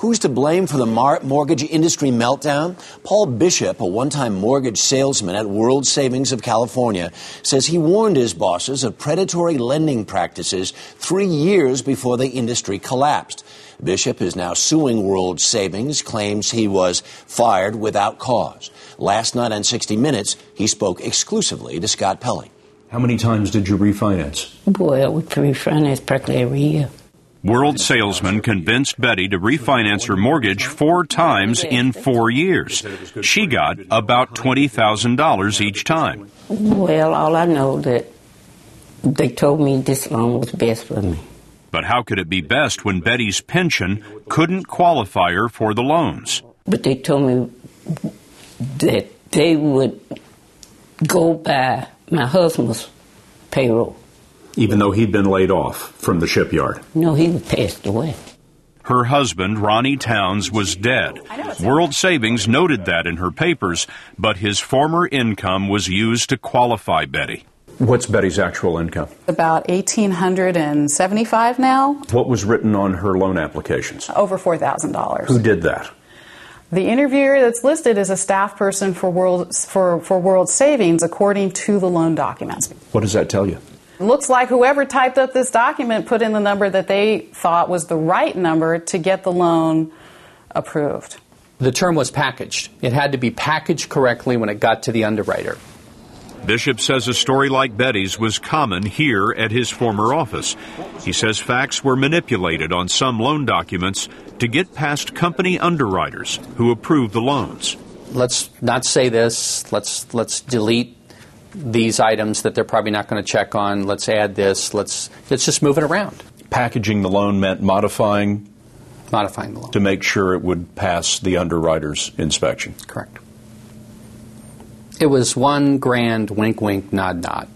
Who's to blame for the mortgage industry meltdown? Paul Bishop, a one-time mortgage salesman at World Savings of California, says he warned his bosses of predatory lending practices 3 years before the industry collapsed. Bishop is now suing World Savings, claims he was fired without cause. Last night on 60 Minutes, he spoke exclusively to Scott Pelley. How many times did you refinance? Well, we refinance practically every year. World Salesman convinced Betty to refinance her mortgage 4 times in 4 years. She got about $20,000 each time. Well, all I know that they told me this loan was best for me. But how could it be best when Betty's pension couldn't qualify her for the loans? But they told me that they would go by my husband's payroll. Even though he'd been laid off from the shipyard? No, he passed away. Her husband, Ronnie Towns, was dead. World Savings noted that in her papers, but his former income was used to qualify Betty. What's Betty's actual income? About $1,875 now. What was written on her loan applications? Over $4,000. Who did that? The interviewer that's listed is a staff person for World Savings, according to the loan documents. What does that tell you? Looks like whoever typed up this document put in the number that they thought was the right number to get the loan approved. The term was packaged. It had to be packaged correctly when it got to the underwriter. Bishop says a story like Betty's was common here at his former office. He says facts were manipulated on some loan documents to get past company underwriters who approved the loans. Let's not say this. Let's delete these items that they're probably not going to check on. Let's add this. Let's just move it around. Packaging the loan meant modifying the loan to make sure it would pass the underwriter's inspection. Correct. It was one grand wink, wink, nod, nod.